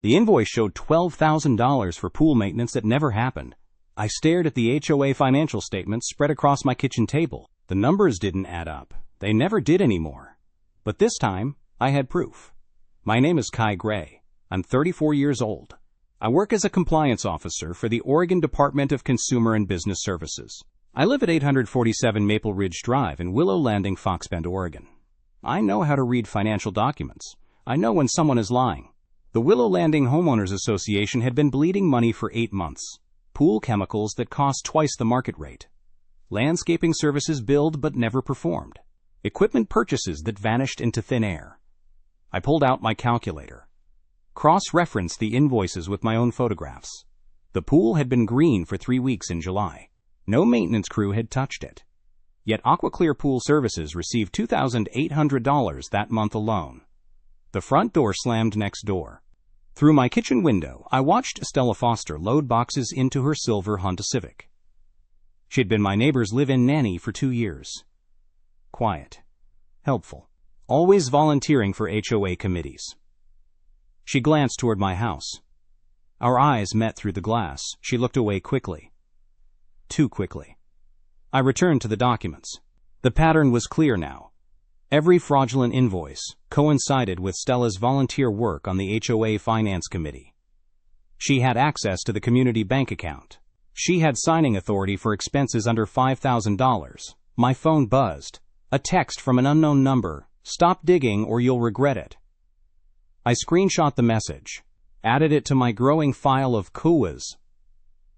The invoice showed $12,000 for pool maintenance that never happened. I stared at the HOA financial statements spread across my kitchen table. The numbers didn't add up. They never did anymore. But this time, I had proof. My name is Kai Gray. I'm 34 years old. I work as a compliance officer for the Oregon Department of Consumer and Business Services. I live at 847 Maple Ridge Drive in Willow Landing, Fox Bend, Oregon. I know how to read financial documents. I know when someone is lying. The Willow Landing Homeowners Association had been bleeding money for 8 months. Pool chemicals that cost twice the market rate. Landscaping services billed but never performed. Equipment purchases that vanished into thin air. I pulled out my calculator. Cross-referenced the invoices with my own photographs. The pool had been green for 3 weeks in July. No maintenance crew had touched it. Yet AquaClear Pool Services received $2,800 that month alone. The front door slammed next door. Through my kitchen window, I watched Stella Foster load boxes into her silver Honda Civic. She'd been my neighbor's live-in nanny for 2 years. Quiet. Helpful. Always volunteering for HOA committees. She glanced toward my house. Our eyes met through the glass. She looked away quickly. Too quickly. I returned to the documents. The pattern was clear now. Every fraudulent invoice coincided with Stella's volunteer work on the HOA Finance Committee. She had access to the community bank account. She had signing authority for expenses under $5,000. My phone buzzed. A text from an unknown number. Stop digging or you'll regret it. I screenshot the message. Added it to my growing file of COAs.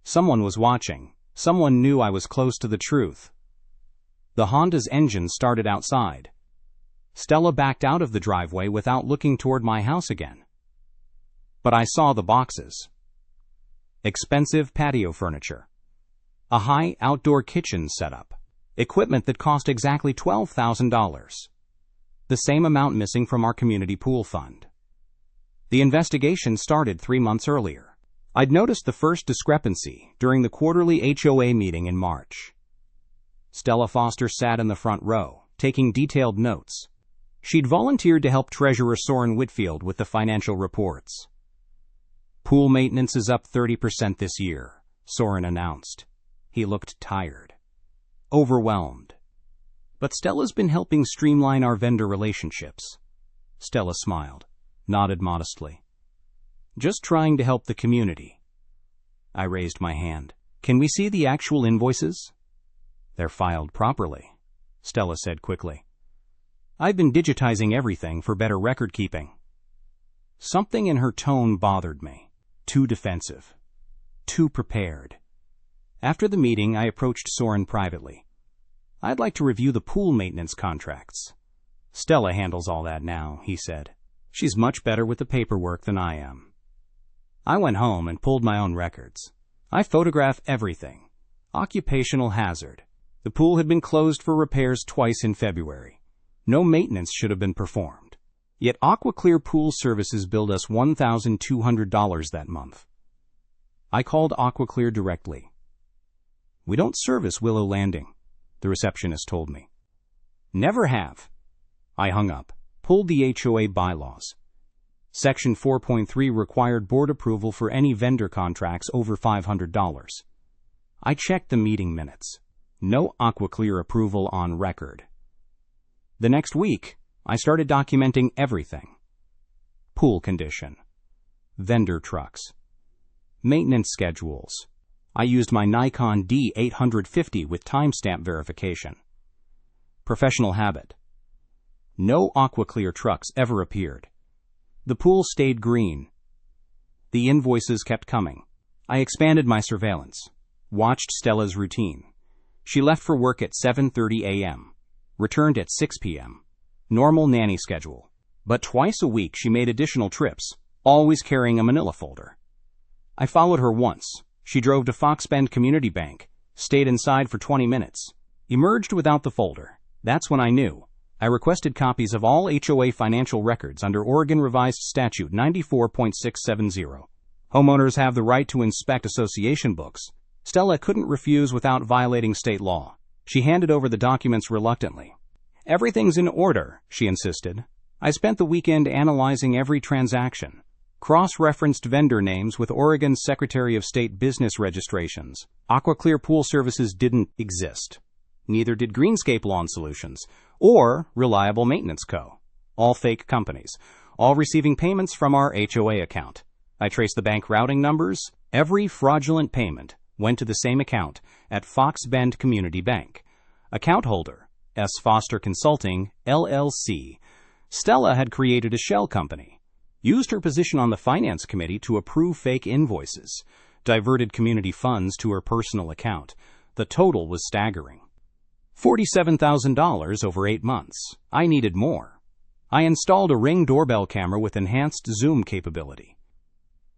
Someone was watching. Someone knew I was close to the truth. The Honda's engine started outside. Stella backed out of the driveway without looking toward my house again. But I saw the boxes. Expensive patio furniture. A high outdoor kitchen setup. Equipment that cost exactly $12,000. The same amount missing from our community pool fund. The investigation started 3 months earlier. I'd noticed the first discrepancy during the quarterly HOA meeting in March. Stella Foster sat in the front row, taking detailed notes. She'd volunteered to help Treasurer Soren Whitfield with the financial reports. Pool maintenance is up 30% this year, Soren announced. He looked tired. Overwhelmed. But Stella's been helping streamline our vendor relationships. Stella smiled, nodded modestly. Just trying to help the community. I raised my hand. Can we see the actual invoices? They're filed properly, Stella said quickly. I've been digitizing everything for better record keeping. Something in her tone bothered me. Too defensive. Too prepared. After the meeting, I approached Soren privately. I'd like to review the pool maintenance contracts. Stella handles all that now, he said. She's much better with the paperwork than I am. I went home and pulled my own records. I photograph everything. Occupational hazard. The pool had been closed for repairs twice in February. No maintenance should have been performed. Yet AquaClear Pool Services billed us $1,200 that month. I called AquaClear directly. We don't service Willow Landing, the receptionist told me. Never have. I hung up, pulled the HOA bylaws. Section 4.3 required board approval for any vendor contracts over $500. I checked the meeting minutes. No AquaClear approval on record. The next week, I started documenting everything. Pool condition. Vendor trucks. Maintenance schedules. I used my Nikon D850 with timestamp verification. Professional habit. No AquaClear trucks ever appeared. The pool stayed green. The invoices kept coming. I expanded my surveillance. Watched Stella's routine. She left for work at 7:30 a.m. Returned at 6 p.m. Normal nanny schedule. But twice a week she made additional trips, always carrying a manila folder. I followed her once. She drove to Fox Bend Community Bank, stayed inside for 20 minutes, emerged without the folder. That's when I knew. I requested copies of all HOA financial records under Oregon Revised Statute 94.670. Homeowners have the right to inspect association books. Stella couldn't refuse without violating state law. She handed over the documents reluctantly. Everything's in order, she insisted. I spent the weekend analyzing every transaction. cross-referenced vendor names with Oregon's Secretary of State business registrations. AquaClear Pool Services didn't exist. Neither did Greenscape Lawn Solutions or Reliable Maintenance Co. All fake companies, all receiving payments from our HOA account. I traced the bank routing numbers. Every fraudulent payment went to the same account at Fox Bend Community Bank. Account holder, S. Foster Consulting, LLC. Stella had created a shell company, used her position on the finance committee to approve fake invoices, diverted community funds to her personal account. The total was staggering. $47,000 over 8 months. I needed more. I installed a Ring doorbell camera with enhanced zoom capability.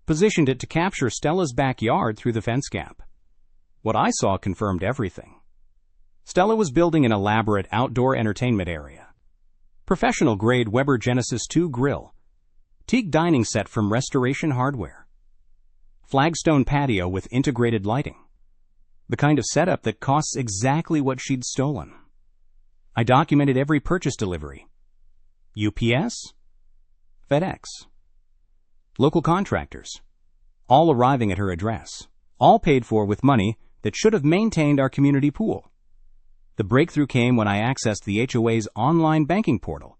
Positioned it to capture Stella's backyard through the fence gap. What I saw confirmed everything. Stella was building an elaborate outdoor entertainment area. Professional-grade Weber Genesis 2 grill. Teak dining set from Restoration Hardware. Flagstone patio with integrated lighting. The kind of setup that costs exactly what she'd stolen. I documented every purchase delivery. UPS? FedEx. Local contractors. All arriving at her address. All paid for with money that should have maintained our community pool. The breakthrough came when I accessed the HOA's online banking portal.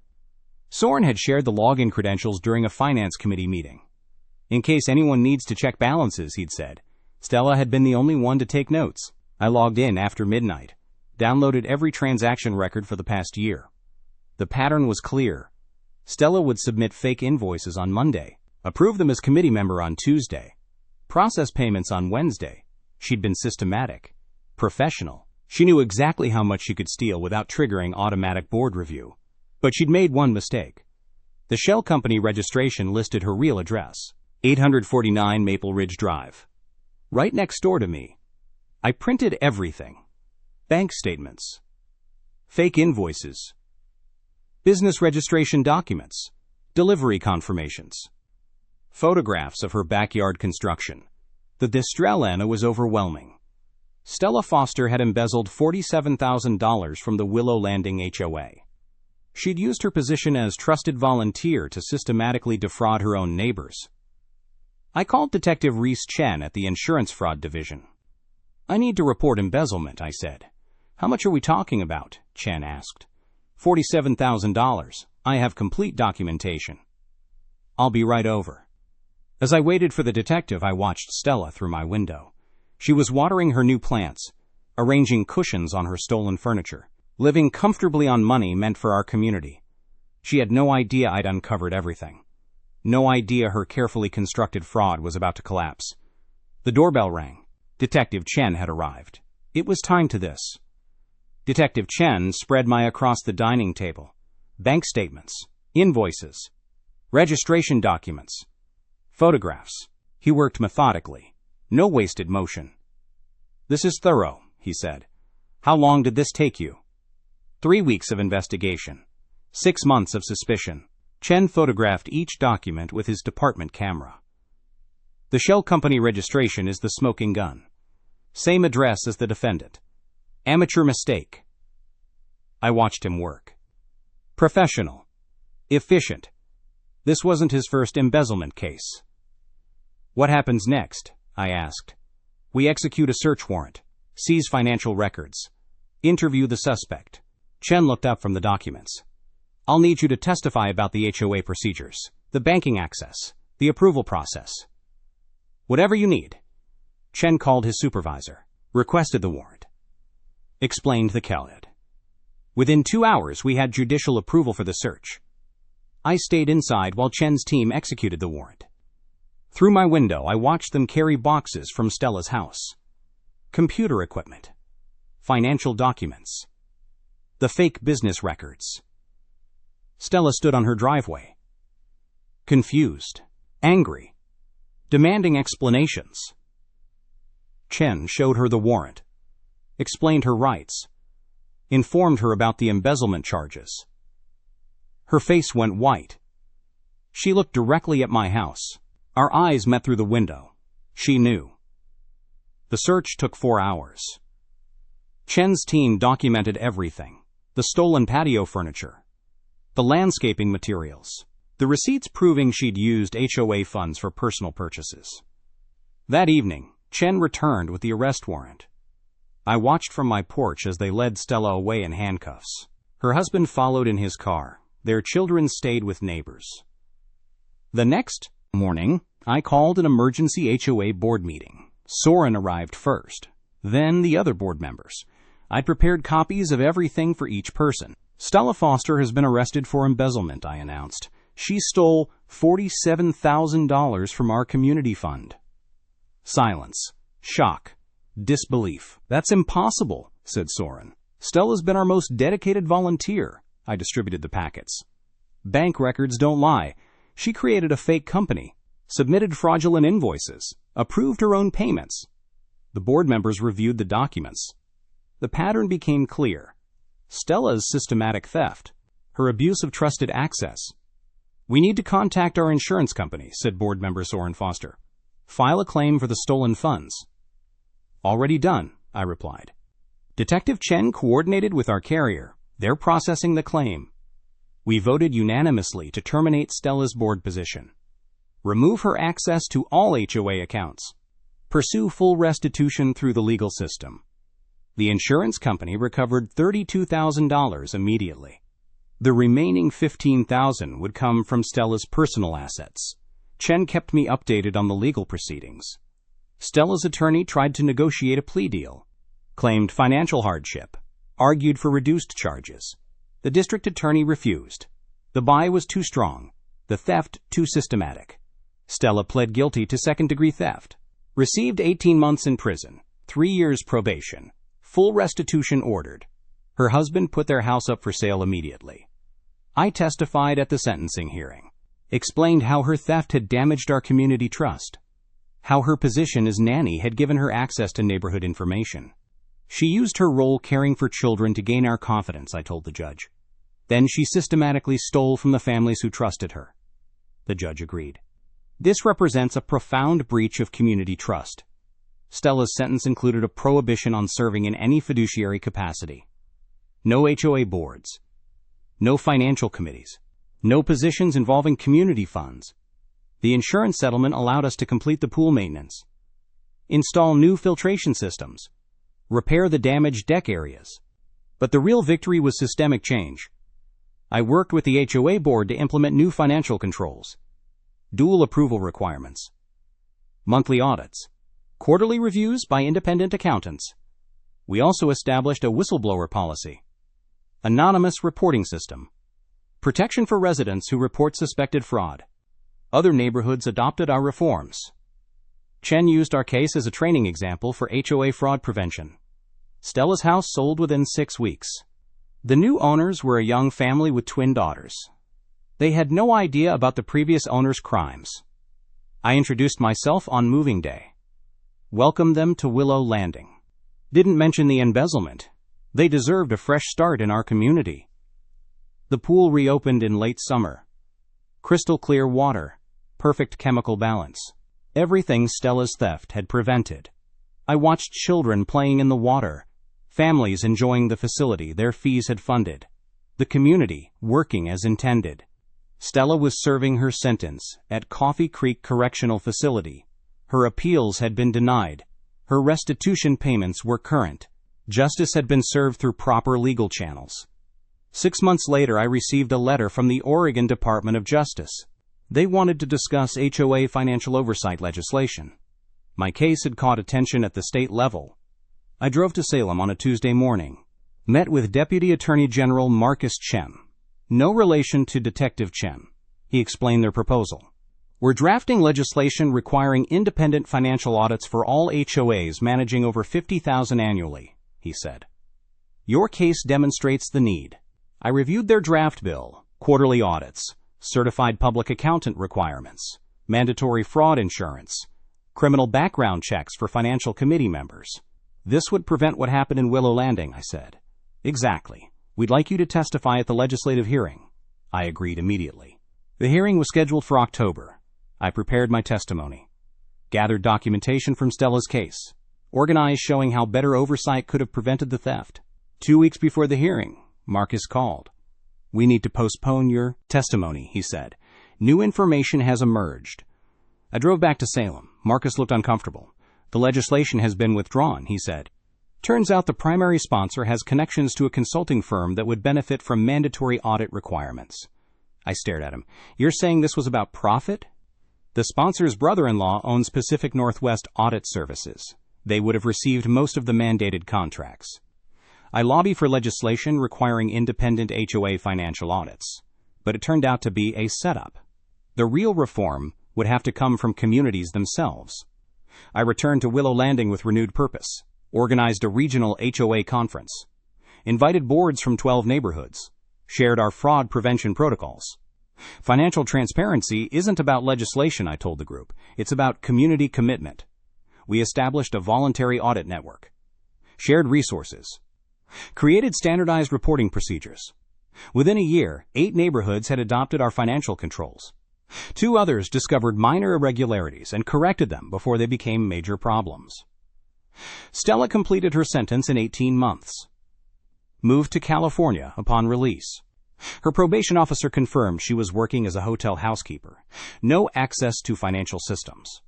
Soren had shared the login credentials during a finance committee meeting. In case anyone needs to check balances, he'd said. Stella had been the only one to take notes. I logged in after midnight, downloaded every transaction record for the past year. The pattern was clear. Stella would submit fake invoices on Monday, approve them as committee member on Tuesday, process payments on Wednesday. She'd been systematic, professional. She knew exactly how much she could steal without triggering automatic board review. But she'd made one mistake. The shell company registration listed her real address, 849 Maple Ridge Drive. Right next door to me. I printed everything. Bank statements. Fake invoices. Business registration documents. Delivery confirmations. Photographs of her backyard construction. The distress was overwhelming. Stella Foster had embezzled $47,000 from the Willow Landing HOA. She'd used her position as trusted volunteer to systematically defraud her own neighbors. I called Detective Reese Chen at the Insurance Fraud Division. I need to report embezzlement, I said. How much are we talking about? Chen asked. $47,000. I have complete documentation. I'll be right over. As I waited for the detective, I watched Stella through my window. She was watering her new plants, arranging cushions on her stolen furniture, living comfortably on money meant for our community. She had no idea I'd uncovered everything. No idea her carefully constructed fraud was about to collapse. The doorbell rang. Detective Chen had arrived. It was time to this. Detective Chen spread my across the dining table. Bank statements, invoices, registration documents, photographs. He worked methodically. No wasted motion. This is thorough, he said. How long did this take you? 3 weeks of investigation. 6 months of suspicion. Chen photographed each document with his department camera. The shell company registration is the smoking gun. Same address as the defendant. Amateur mistake. I watched him work. Professional. Efficient. This wasn't his first embezzlement case. What happens next? I asked. We execute a search warrant, seize financial records, interview the suspect. Chen looked up from the documents. I'll need you to testify about the HOA procedures, the banking access, the approval process. Whatever you need. Chen called his supervisor, requested the warrant. Explained the CALID. Within 2 hours, we had judicial approval for the search. I stayed inside while Chen's team executed the warrant. Through my window, I watched them carry boxes from Stella's house. Computer equipment. Financial documents. The fake business records. Stella stood on her driveway. Confused. Angry. Demanding explanations. Chen showed her the warrant. Explained her rights. Informed her about the embezzlement charges. Her face went white. She looked directly at my house. Our eyes met through the window. She knew. The search took 4 hours. Chen's team documented everything. The stolen patio furniture. The landscaping materials. the receipts proving she'd used HOA funds for personal purchases. That evening, Chen returned with the arrest warrant. I watched from my porch as they led Stella away in handcuffs. Her husband followed in his car. Their children stayed with neighbors. The next morning, I called an emergency HOA board meeting. Soren arrived first, then the other board members. I prepared copies of everything for each person. Stella Foster has been arrested for embezzlement, I announced. She stole $47,000 from our community fund. Silence. Shock. Disbelief. That's impossible, said Soren. Stella's been our most dedicated volunteer. I distributed the packets. Bank records don't lie. She created a fake company, submitted fraudulent invoices, approved her own payments. The board members reviewed the documents. The pattern became clear. Stella's systematic theft, her abuse of trusted access. We need to contact our insurance company, said board member Soren Foster. File a claim for the stolen funds. Already done, I replied. Detective Chen coordinated with our carrier. They're processing the claim. We voted unanimously to terminate Stella's board position. Remove her access to all HOA accounts. Pursue full restitution through the legal system. The insurance company recovered $32,000 immediately. The remaining $15,000 would come from Stella's personal assets. Chen kept me updated on the legal proceedings. Stella's attorney tried to negotiate a plea deal, claimed financial hardship, argued for reduced charges. The district attorney refused. The buy was too strong, the theft too systematic. Stella pled guilty to second-degree theft, received 18 months in prison, 3 years probation, full restitution ordered. Her husband put their house up for sale immediately. I testified at the sentencing hearing, explained how her theft had damaged our community trust, how her position as nanny had given her access to neighborhood information. She used her role caring for children to gain our confidence, I told the judge. Then she systematically stole from the families who trusted her. The judge agreed. This represents a profound breach of community trust. Stella's sentence included a prohibition on serving in any fiduciary capacity. No HOA boards. No financial committees. No positions involving community funds. The insurance settlement allowed us to complete the pool maintenance, install new filtration systems, repair the damaged deck areas. But the real victory was systemic change. I worked with the HOA board to implement new financial controls, dual approval requirements, monthly audits, quarterly reviews by independent accountants. We also established a whistleblower policy, anonymous reporting system, protection for residents who report suspected fraud. Other neighborhoods adopted our reforms. Chen used our case as a training example for HOA fraud prevention. Stella's house sold within 6 weeks. The new owners were a young family with twin daughters. They had no idea about the previous owner's crimes. I introduced myself on moving day. Welcomed them to Willow Landing. Didn't mention the embezzlement. They deserved a fresh start in our community. The pool reopened in late summer. Crystal clear water. Perfect chemical balance. Everything Stella's theft had prevented. I watched children playing in the water, families enjoying the facility their fees had funded, the community working as intended. Stella was serving her sentence at Coffee Creek Correctional Facility. Her appeals had been denied. Her restitution payments were current. Justice had been served through proper legal channels. 6 months later, I received a letter from the Oregon Department of Justice. They wanted to discuss HOA financial oversight legislation. My case had caught attention at the state level. I drove to Salem on a Tuesday morning, met with Deputy Attorney General Marcus Chen. No relation to Detective Chen. He explained their proposal. We're drafting legislation requiring independent financial audits for all HOAs managing over $50,000 annually, he said. Your case demonstrates the need. I reviewed their draft bill, quarterly audits, certified public accountant requirements, mandatory fraud insurance, criminal background checks for financial committee members. This would prevent what happened in Willow Landing, I said. Exactly. We'd like you to testify at the legislative hearing. I agreed immediately. The hearing was scheduled for October. I prepared my testimony, gathered documentation from Stella's case, organized showing how better oversight could have prevented the theft. 2 weeks before the hearing, Marcus called. We need to postpone your testimony, he said. New information has emerged. I drove back to Salem. Marcus looked uncomfortable. The legislation has been withdrawn, he said. Turns out the primary sponsor has connections to a consulting firm that would benefit from mandatory audit requirements. I stared at him. You're saying this was about profit? The sponsor's brother-in-law owns Pacific Northwest Audit Services. They would have received most of the mandated contracts. I lobby for legislation requiring independent HOA financial audits. But it turned out to be a setup. The real reform would have to come from communities themselves. I returned to Willow Landing with renewed purpose, organized a regional HOA conference, invited boards from 12 neighborhoods, shared our fraud prevention protocols. Financial transparency isn't about legislation, I told the group. It's about community commitment. We established a voluntary audit network, shared resources, created standardized reporting procedures. Within a year, 8 neighborhoods had adopted our financial controls. 2 others discovered minor irregularities and corrected them before they became major problems. Stella completed her sentence in 18 months. Moved to California upon release. Her probation officer confirmed she was working as a hotel housekeeper. No access to financial systems.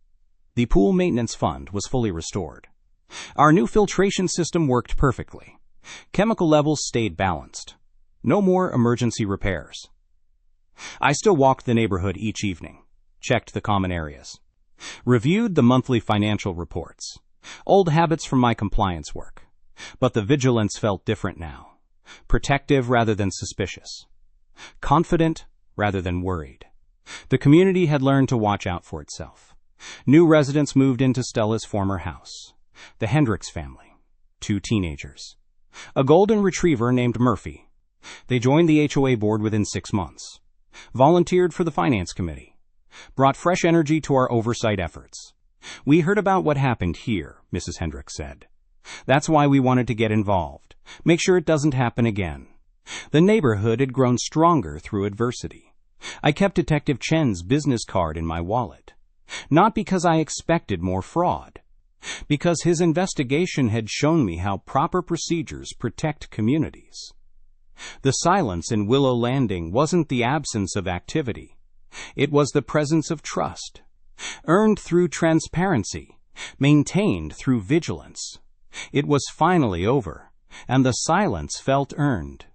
The pool maintenance fund was fully restored. Our new filtration system worked perfectly. Chemical levels stayed balanced. No more emergency repairs. I still walked the neighborhood each evening, checked the common areas, reviewed the monthly financial reports, old habits from my compliance work. But the vigilance felt different now, protective rather than suspicious, confident rather than worried. The community had learned to watch out for itself. New residents moved into Stella's former house. The Hendricks family, 2 teenagers, a golden retriever named Murphy. They joined the HOA board within 6 months. Volunteered for the finance committee, brought fresh energy to our oversight efforts. We heard about what happened here, Mrs. Hendricks said. That's why we wanted to get involved, make sure it doesn't happen again. The neighborhood had grown stronger through adversity. I kept Detective Chen's business card in my wallet, not because I expected more fraud, because his investigation had shown me how proper procedures protect communities. The silence in Willow Landing wasn't the absence of activity. It was the presence of trust, earned through transparency, maintained through vigilance. It was finally over, and the silence felt earned.